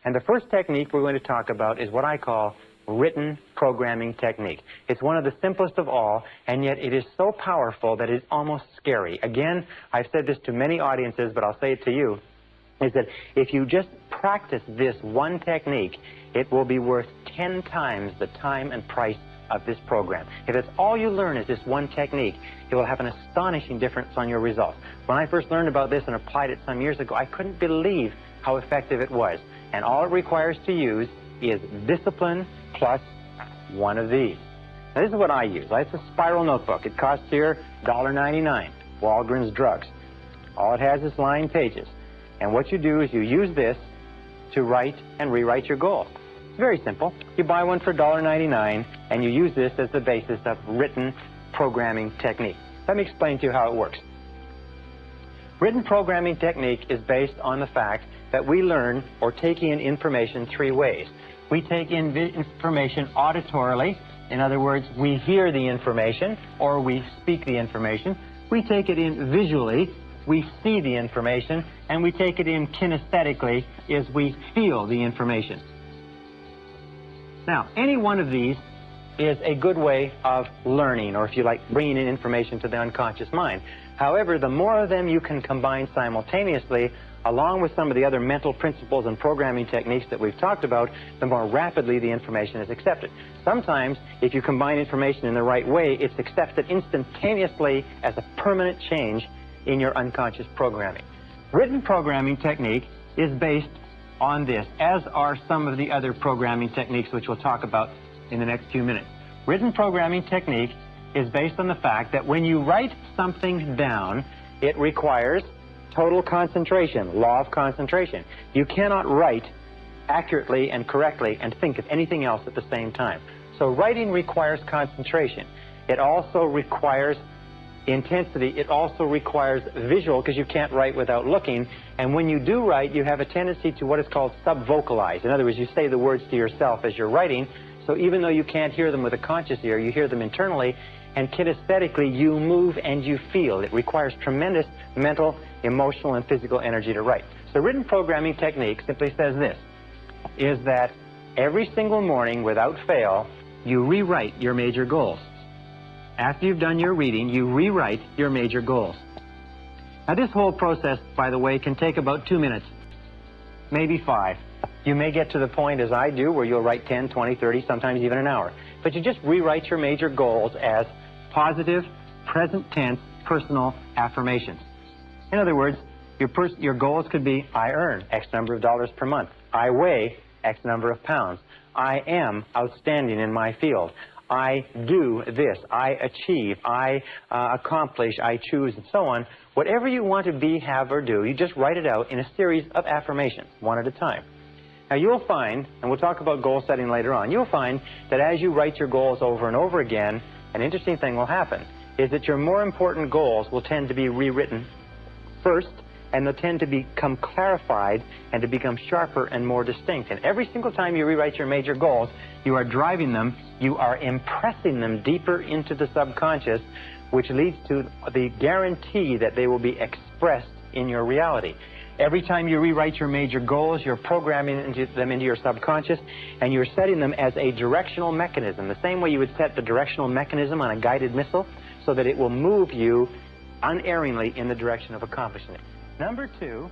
And the first technique we're going to talk about is what I call written programming technique. It's one of the simplest of all, and yet it is so powerful that it's almost scary. Again, I've said this to many audiences, but I'll say it to you, is that if you just practice this one technique, it will be worth 10 times the time and price of this program. If it's all you learn is this one technique, it will have an astonishing difference on your results. When I first learned about this and applied it some years ago, I couldn't believe how effective it was. And all it requires to use is discipline plus one of these. Now, this is what I use. It's a spiral notebook. It costs here $1.99, Walgreens Drugs. All it has is lined pages. And what you do is you use this to write and rewrite your goals. It's very simple. You buy one for $1.99, and you use this as the basis of written programming technique. Let me explain to you how it works. Written programming technique is based on the fact that we learn or take in information three ways. We take in information auditorily. In other words, we hear the information or we speak the information. We take it in visually. We see the information. And we take it in kinesthetically, as we feel the information. Now, any one of these is a good way of learning, or if you like, bringing in information to the unconscious mind. However, the more of them you can combine simultaneously, along with some of the other mental principles and programming techniques that we've talked about, the more rapidly the information is accepted. Sometimes, if you combine information in the right way, it's accepted instantaneously as a permanent change in your unconscious programming. Written programming technique is based on this, as are some of the other programming techniques which we'll talk about in the next few minutes. Written programming technique is based on the fact that when you write something down, it requires total concentration, law of concentration. You cannot write accurately and correctly and think of anything else at the same time. So writing requires concentration. It also requires intensity. It also requires visual, because you can't write without looking. And when you do write, you have a tendency to what is called sub-vocalize. In other words, you say the words to yourself as you're writing. So even though you can't hear them with a conscious ear, you hear them internally, and kinesthetically you move and you feel. It requires tremendous mental, emotional, and physical energy to write. So written programming technique simply says this, is that every single morning without fail, you rewrite your major goals. After you've done your reading, you rewrite your major goals. Now, this whole process, by the way, can take about 2 minutes, maybe 5. You may get to the point, as I do, where you'll write 10, 20, 30, sometimes even an hour. But you just rewrite your major goals as positive, present tense, personal affirmations. In other words, your goals could be, I earn X number of dollars per month. I weigh X number of pounds. I am outstanding in my field. I do this. I achieve. I accomplish. I choose, and so on. Whatever you want to be, have, or do, you just write it out in a series of affirmations, one at a time. Now, you'll find, and we'll talk about goal setting later on, you'll find that as you write your goals over and over again, an interesting thing will happen, is that your more important goals will tend to be rewritten first, and they'll tend to become clarified and to become sharper and more distinct. And every single time you rewrite your major goals, you are driving them, you are impressing them deeper into the subconscious, which leads to the guarantee that they will be expressed in your reality. Every time you rewrite your major goals, you're programming them into your subconscious, and you're setting them as a directional mechanism, the same way you would set the directional mechanism on a guided missile, so that it will move you unerringly in the direction of accomplishing it. Number 2,